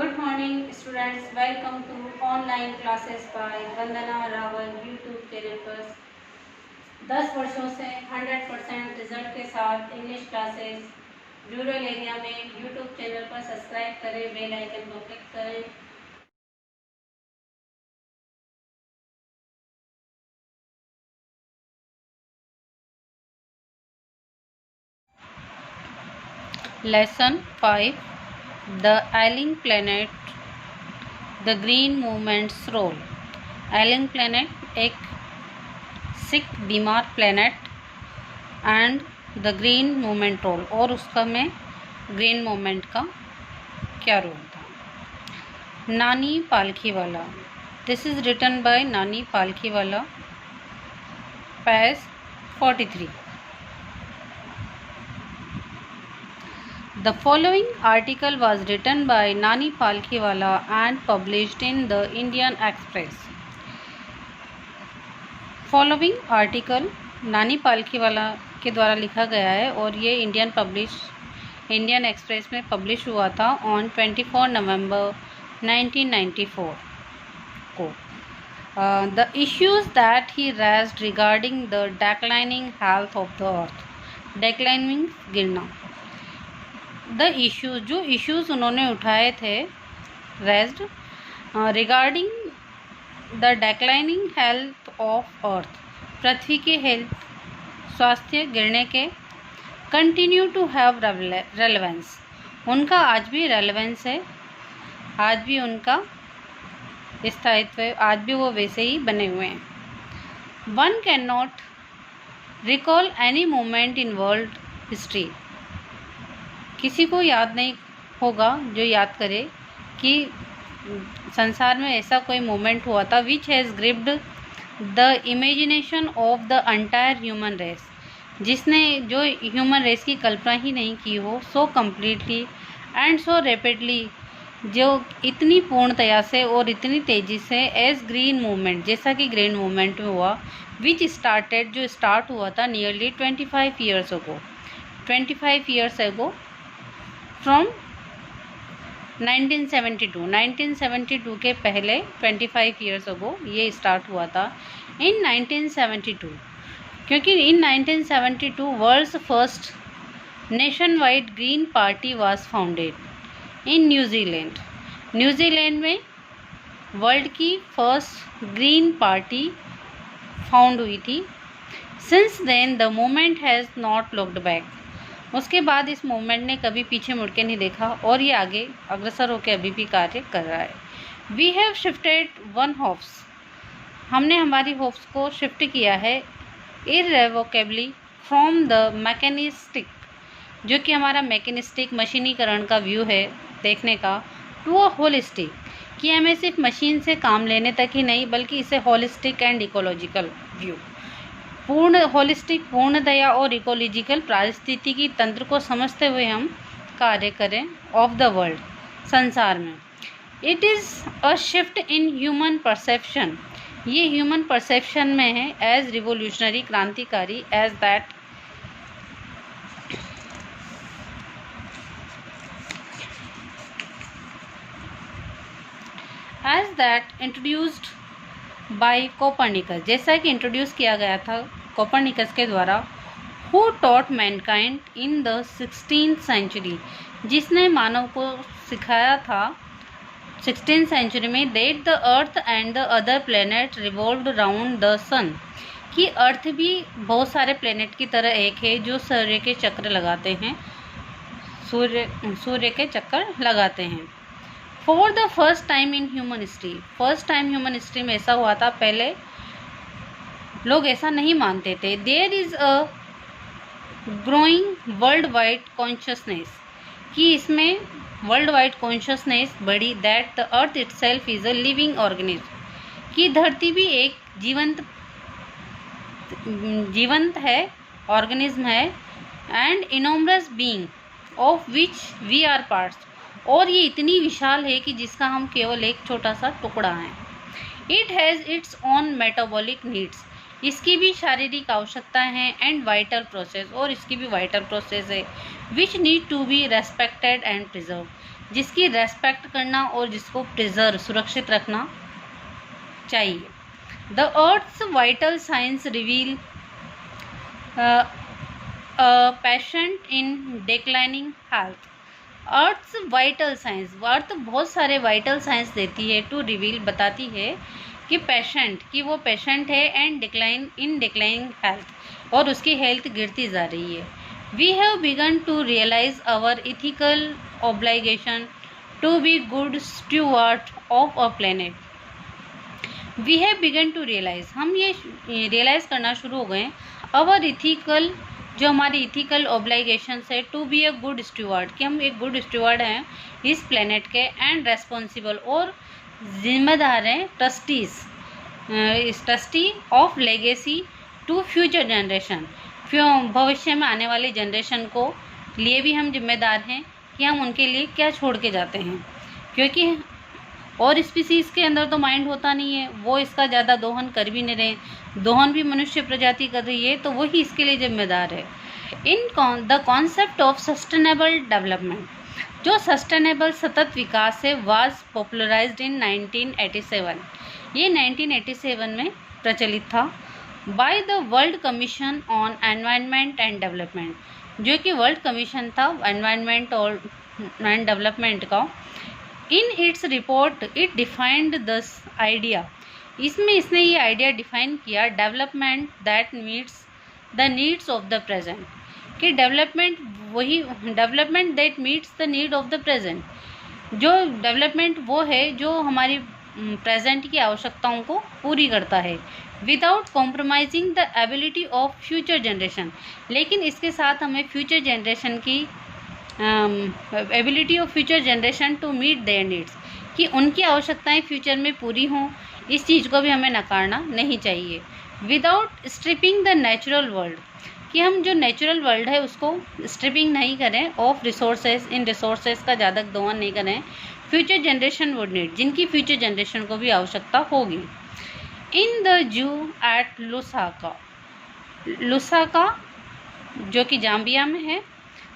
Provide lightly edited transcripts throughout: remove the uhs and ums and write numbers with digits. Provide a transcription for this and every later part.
Good morning students, welcome to online classes by Vandana Rawal YouTube channel पर 10 वर्षों से 100% result के साथ इंग्लिश क्लासेस रूरल एरिया में यूट्यूब चैनल पर सब्सक्राइब करें, बेल आइकन को क्लिक करें। Lesson 5 The Ailing Planet, The Green Movement's Role। Ailing Planet एक सिक बीमार planet and the green movement role, और उसका में ग्रीन मूवमेंट का क्या रोल था। Nani Palkhivala, this is written by Nani Palkhivala, page 43। The following article was written by Nani Palkhiwala and published in the Indian Express। Following article नानी पालखीवाला के द्वारा लिखा गया है और ये इंडियन एक्सप्रेस में पब्लिश हुआ था ऑन 24 नवंबर 1994 को। The issues that he raised regarding the declining health of the earth, declining गिरना। द इश्यूज, जो इश्यूज उन्होंने उठाए थे, raised regarding the declining health of earth, पृथ्वी के हेल्थ स्वास्थ्य गिरने के, कंटिन्यू टू हैव रेलेवेंस, उनका आज भी रेलेवेंस है, आज भी उनका स्थायित्व है, आज भी वो वैसे ही बने हुए हैं। One can not recall any moment in world history, किसी को याद नहीं होगा जो याद करे कि संसार में ऐसा कोई मोमेंट हुआ था which has gripped the imagination of the entire human race, जिसने जो ह्यूमन रेस की कल्पना ही नहीं की हो, so completely and so rapidly, जो इतनी पूर्णतया से और इतनी तेज़ी से, एज ग्रीन मूवमेंट, जैसा कि ग्रीन मूवमेंट में हुआ, विच स्टार्टेड, जो स्टार्ट हुआ था nearly 25 years ago, 25 years ago from 1972 के पहले 25 ईयर्स अगो ये स्टार्ट हुआ था इन 1972, क्योंकि in 1972 world's first nation wide green party was founded in New Zealand. New Zealand में वर्ल्ड की फर्स्ट ग्रीन पार्टी फाउंड हुई थी। Since then the movement has not looked back, उसके बाद इस मूवमेंट ने कभी पीछे मुड़ के नहीं देखा और ये आगे अग्रसर होकर अभी भी कार्य कर रहा है। We have shifted one hopes, हमने हमारी होप्स को शिफ्ट किया है इररेवोकेबली फ्रॉम द मैकेनिस्टिक, जो कि हमारा मैकेनिस्टिक मशीनीकरण का व्यू है देखने का, टू अ होलिस्टिक, कि हमें सिर्फ मशीन से काम लेने तक ही नहीं बल्कि इसे होलिस्टिक एंड इकोलॉजिकल व्यू, पूर्ण होलिस्टिक, पूर्णतया और इकोलॉजिकल पारिस्थितिकी तंत्र को समझते हुए हम कार्य करें ऑफ द वर्ल्ड, संसार में। It is a shift in human perception, ये ह्यूमन परसेप्शन में है, एज रिवोल्यूशनरी, क्रांतिकारी, as that introduced by Copernicus, जैसा कि इंट्रोड्यूस किया गया था कोपरनिकस के द्वारा, who taught mankind in the 16th century, जिसने मानव को सिखाया था 16th सेंचुरी में, that the earth and the other planet revolved round the sun, कि अर्थ भी बहुत सारे प्लेनेट की तरह एक है जो सूर्य के चक्र लगाते हैं, सूर्य के चक्कर लगाते हैं। For the first time in human history, first time human history में ऐसा हुआ था, पहले लोग ऐसा नहीं मानते थे। There is a growing world wide consciousness, कि इसमें वर्ल्ड वाइड कॉन्शियसनेस बढ़ी, that the earth itself is a living organism, कि धरती भी एक जीवंत है, ऑर्गेनिज्म है, and innumerous being of which we are parts, और ये इतनी विशाल है कि जिसका हम केवल एक छोटा सा टुकड़ा है। It has its own metabolic needs, इसकी भी शारीरिक आवश्यकता है, एंड वाइटल प्रोसेस, और इसकी भी वाइटल प्रोसेस है, which need to be respected and preserve, जिसकी रेस्पेक्ट करना और जिसको प्रिजर्व सुरक्षित रखना चाहिए। The earth's vital science reveal patient in declining health. Earth's vital science, earth बहुत सारे वाइटल साइंस देती है, टू रिवील बताती है कि पेशेंट कि वो पेशेंट है एंड डिक्लाइनिंग हेल्थ और उसकी हेल्थ गिरती जा रही है। We have begun to realise our ethical obligation to be good steward of a planet. We have begun to realise, हम ये रियलाइज करना शुरू हो गए आवर इथिकल, जो हमारी इथिकल ऑब्लिगेशन है, to be a good steward कि हम एक गुड स्टूवर्ड हैं इस प्लेनेट के, एंड रेस्पॉन्सिबल और जिम्मेदार हैं trustee of legacy to future generation, भविष्य में आने वाली जनरेशन को लिए भी हम जिम्मेदार हैं कि हम उनके लिए क्या छोड़ के जाते हैं। क्योंकि और स्पीसीज़ के अंदर तो माइंड होता नहीं है, वो इसका ज़्यादा दोहन कर भी नहीं रहे, दोहन भी मनुष्य प्रजाति कर रही है, तो वही इसके लिए जिम्मेदार है। In the concept of sustainable development, जो सस्टेनेबल सतत विकास है, वाज पॉपुलराइज्ड इन 1987, ये 1987 में प्रचलित था, by the world commission on environment and development, जो कि वर्ल्ड कमीशन था एनवायरनमेंट और डेवलपमेंट का। In its report it defined this idea, इसमें इसने ये आइडिया डिफाइन किया, development that meets the needs of the present, कि development that meets the need of the present, जो डेवलपमेंट वो है जो हमारी प्रेजेंट की आवश्यकताओं को पूरी करता है, without compromising the ability of future generation, लेकिन इसके साथ हमें फ्यूचर जनरेशन की ability of future generation to meet their needs, कि उनकी आवश्यकताएं फ्यूचर में पूरी हों, इस चीज़ को भी हमें नकारना नहीं चाहिए। Without stripping the natural world, कि हम जो नेचुरल वर्ल्ड है उसको स्ट्रिपिंग नहीं करें ऑफ रिसोर्सेज, इन रिसोर्सेज का ज़्यादा दोहन नहीं करें, फ्यूचर जनरेशन वुड नीड, जिनकी फ्यूचर जनरेशन को भी आवश्यकता होगी। In the zoo at Lusaka जो कि जाम्बिया में है,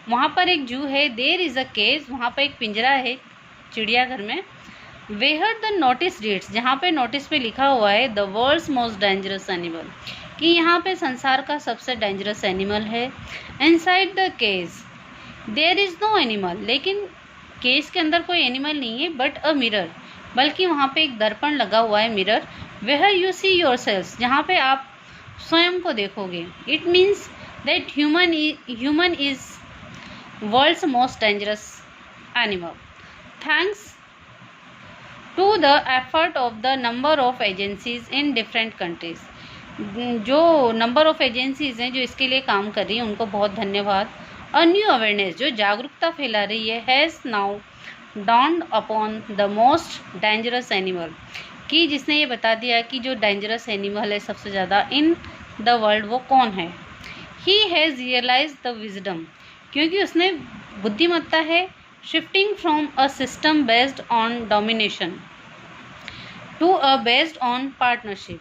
वहाँ पर एक जू है, देयर इज़ अ केज, वहाँ पर एक पिंजरा है चिड़ियाघर में, वेयर द नोटिस रीड्स, जहाँ पे नोटिस पे लिखा हुआ है the world's most dangerous animal, कि यहाँ पे संसार का सबसे डेंजरस एनिमल है। Inside the cage there is no animal, लेकिन केज के अंदर कोई एनिमल नहीं है, बट अ मिरर, बल्कि वहाँ पे एक दर्पण लगा हुआ है, mirror, where you see yourself, जहाँ पे आप स्वयं को देखोगे। It means that human is world's most dangerous animal, thanks to the effort of the number of agencies in different countries, जो नंबर ऑफ एजेंसीज हैं जो इसके लिए काम कर रही हैं उनको बहुत धन्यवाद। अ न्यू अवेयरनेस, जो जागरूकता फैला रही है, has now dawned upon the most dangerous animal, कि जिसने ये बता दिया कि जो डेंजरस एनिमल है सबसे ज़्यादा इन द वर्ल्ड वो कौन है। He has realise the wisdom, क्योंकि उसने बुद्धिमत्ता है, shifting from a system based on domination to a based on partnership,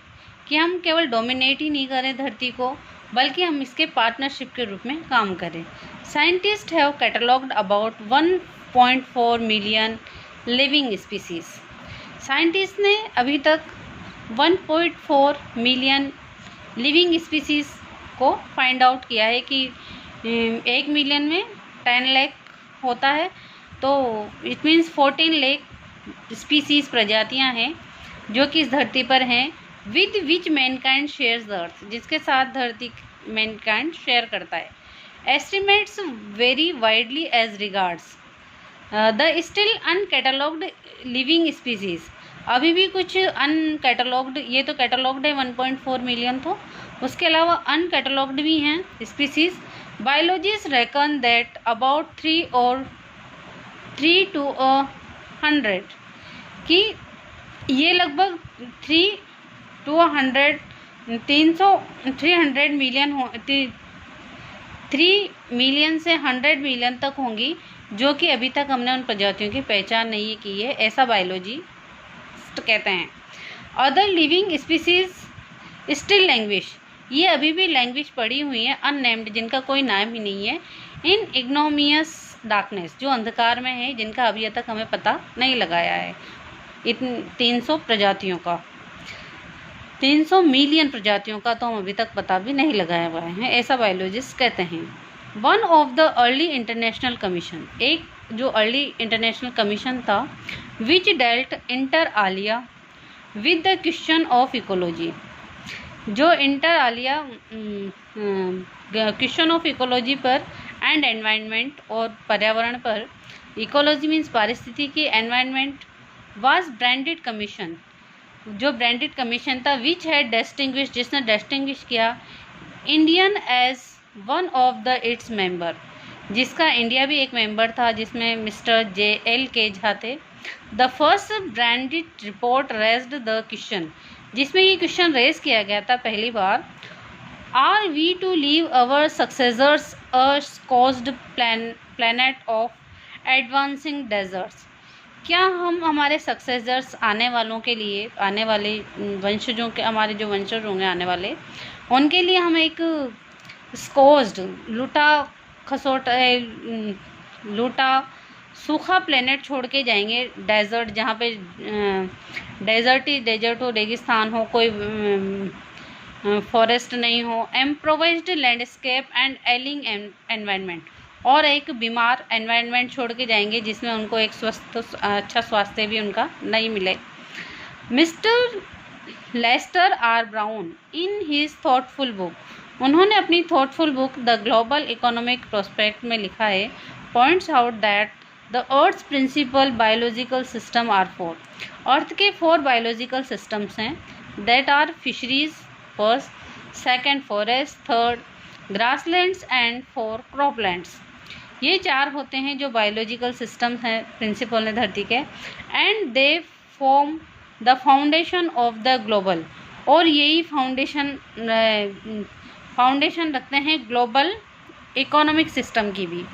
कि हम केवल डोमिनेट ही नहीं करें धरती को, बल्कि हम इसके पार्टनरशिप के रूप में काम करें। Scientist have catalogued about 1.4 million living species, scientist ने अभी तक 1.4 मिलियन लिविंग स्पीसीज को फाइंड आउट किया है, कि 1 मिलियन में 10 लाख होता है, तो इट मीन्स 14 लाख स्पीसीज प्रजातियां हैं जो कि इस धरती पर हैं, with which mankind shares the earth, जिसके साथ धरती मैनकाइंड शेयर करता है। Estimates very widely as regards the still uncatalogued living species, अभी भी कुछ अनकैटलॉग्ड, ये तो कैटलॉग्ड है 1.4 मिलियन, तो उसके अलावा अनकैटलॉग्ड भी हैं species. Biologist reckon that about 3 to 100, कि ये लगभग 300 मिलियन 3 मिलियन से 100 मिलियन तक होंगी, जो कि अभी तक हमने उन प्रजातियों की पहचान नहीं की है, ऐसा बायोलॉजिस्ट कहते हैं। Other living species still language, ये अभी भी लैंग्वेज पड़ी हुई है, अननेम्ड, जिनका कोई नाम ही नहीं है, इन इग्नोमियस डार्कनेस, जो अंधकार में है, जिनका अभी तक हमें पता नहीं लगाया है। 300 प्रजातियों का, 300 मिलियन प्रजातियों का तो हम अभी तक पता भी नहीं लगाया हुआ है, ऐसा बायोलॉजिस्ट कहते हैं। One of the early international commission, एक जो अर्ली इंटरनेशनल कमीशन था, which dealt inter alia with the question of ecology, जो inter alia question of ecology पर एंड एनवायरनमेंट और पर्यावरण पर, इकोलॉजी मीन्स पारिस्थितिकी, एनवायरनमेंट वाज ब्रांडेड कमीशन, जो ब्रांडेड कमीशन था, विच हैड डिस्टिंग्विश, जिसने डिस्टिंग्विश किया Indian as one of the its member, जिसका इंडिया भी एक मेंबर था, जिसमें मिस्टर J.L.K. झा थे। The first Brundtland report raised the question, जिसमें ये क्वेश्चन रेज किया गया था पहली बार, are we to leave our successors a caused planet of advancing deserts, क्या हम हमारे सक्सेसर्स आने वालों के लिए, आने वाले वंशजों के, हमारे जो वंशज होंगे आने वाले, उनके लिए हम एक स्कोज्ड, लूटा सूखा प्लेनेट छोड़ के जाएंगे, डेजर्ट, जहाँ पे डेजर्ट हो, रेगिस्तान हो, कोई फॉरेस्ट नहीं हो, इम्प्रोवाइज्ड लैंडस्केप एंड एलिंग एनवायरनमेंट, और एक बीमार एनवायरनमेंट छोड़ के जाएंगे, जिसमें उनको एक अच्छा स्वास्थ्य भी उनका नहीं मिले। Mister Lester R Brown in his thoughtful book, उन्होंने अपनी thoughtful book the global economic prospect में लिखा है, points out that the earth's principal biological system are 4, earth के 4 बायोलॉजिकल सिस्टम्स हैं, that are fisheries first, second forest, third grasslands and 4 croplands. ये 4 होते हैं जो बायोलॉजिकल सिस्टम्स हैं प्रिंसिपल हैं धरती के, and they form the foundation of the global, और यही फाउंडेशन रखते हैं ग्लोबल इकोनॉमिक सिस्टम की भी।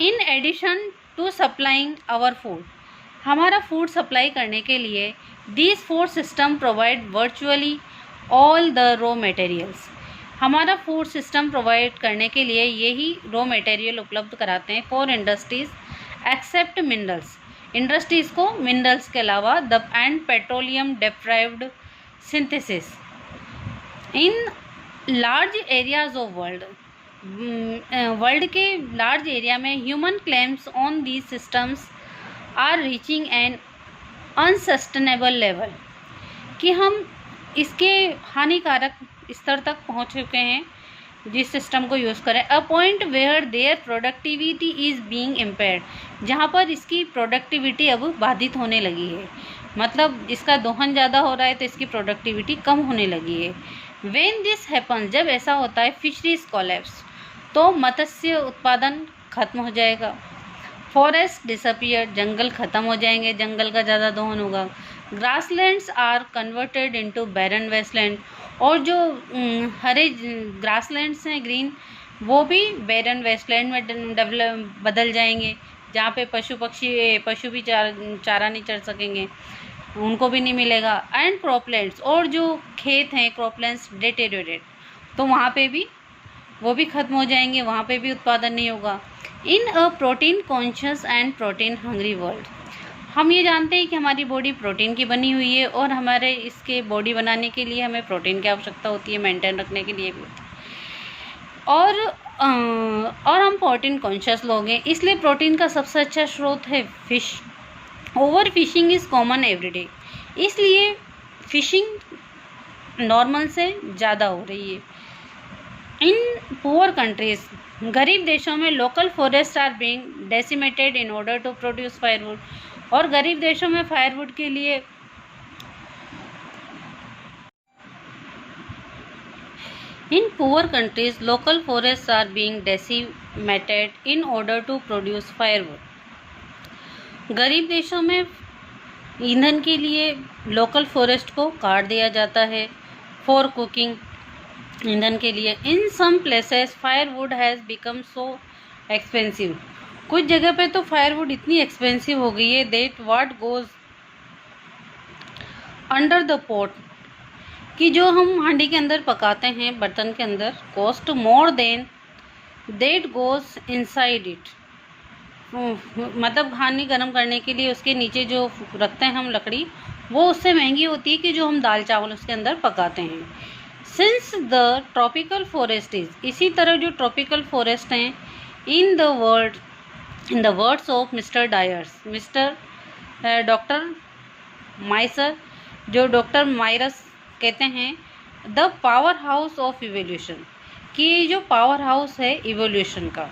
In addition to supplying our food, हमारा फूड सप्लाई करने के लिए these 4 system provide virtually all the raw materials, हमारा फूड सिस्टम प्रोवाइड करने के लिए यही रॉ मटेरियल उपलब्ध कराते हैं for industries except minerals, industries को मिनरल्स के अलावा, the and petroleum deprived synthesis in large areas of world, world के लार्ज एरिया में human claims on these systems are reaching N unsustainable level, कि हम इसके हानिकारक स्तर तक पहुंच चुके हैं जिस सिस्टम को यूज़ करें। A point where their productivity is being impaired, जहाँ पर इसकी प्रोडक्टिविटी अब बाधित होने लगी है, मतलब इसका दोहन ज़्यादा हो रहा है तो इसकी प्रोडक्टिविटी कम होने लगी है। व्हेन दिस हैपन्स, जब ऐसा होता है, फिशरीज कोलैप्स, तो मत्स्य उत्पादन खत्म हो जाएगा, फॉरेस्ट डिसअपियर, जंगल खत्म हो जाएंगे, जंगल का ज़्यादा दोहन होगा, grasslands are converted into barren wasteland, और जो हरे ग्रासलैंड्स हैं ग्रीन, वो भी बैरन वेस्टलैंड में बदल जाएंगे, जहाँ पे पशु भी चारा नहीं चर सकेंगे, उनको भी नहीं मिलेगा। एंड क्रॉपलैंड्स, और जो खेत हैं क्रॉपलैंड्स डिटेरियोरेट, तो वहाँ पे भी वो भी ख़त्म हो जाएंगे, वहाँ पे भी उत्पादन नहीं होगा। In a protein conscious and protein hungry world, हम ये जानते हैं कि हमारी बॉडी प्रोटीन की बनी हुई है, और हमारे इसके बॉडी बनाने के लिए हमें प्रोटीन की आवश्यकता होती है, मेंटेन रखने के लिए भी होती है, और हम प्रोटीन कॉन्शियस लोग हैं, इसलिए प्रोटीन का सबसे अच्छा स्रोत है fish. Over fishing is common everyday, इसलिए फिशिंग नॉर्मल से ज़्यादा हो रही है। इन पुअर कंट्रीज, गरीब देशों में local forest are being decimated in order to produce firewood, और गरीब देशों में फायरवुड के लिए in poor countries local forest are being decimated in order to produce firewood, गरीब देशों में ईंधन के लिए लोकल फॉरेस्ट को काट दिया जाता है फॉर कुकिंग, ईंधन के लिए। In some places firewood has become so expensive, कुछ जगह पे तो फायरवुड इतनी एक्सपेंसिव हो गई है that what goes under the pot, कि जो हम हांडी के अंदर पकाते हैं, बर्तन के अंदर, cost more than that goes inside it, मतलब खाने गर्म करने के लिए उसके नीचे जो रखते हैं हम लकड़ी, वो उससे महंगी होती है कि जो हम दाल चावल उसके अंदर पकाते हैं। Since the tropical forest is, इसी तरह जो ट्रॉपिकल फॉरेस्ट हैं in the world, in the words of mister dyers, mister doctor Mysore, जो डॉक्टर माइरस कहते हैं, the power house of evolution, कि जो पावर हाउस है इवोल्यूशन का,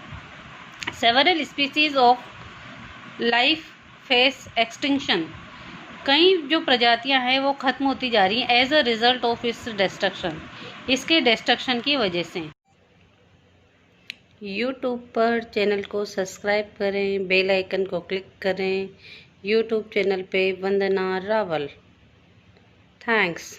several species of life face extinction, कई जो प्रजातियां हैं वो ख़त्म होती जा रही हैं एज अ रिजल्ट ऑफ इस डिस्ट्रक्शन, इसके डिस्ट्रक्शन की वजह से। यूट्यूब पर चैनल को सब्सक्राइब करें, बेल आइकन को क्लिक करें। यूट्यूब चैनल पे वंदना रावल। थैंक्स।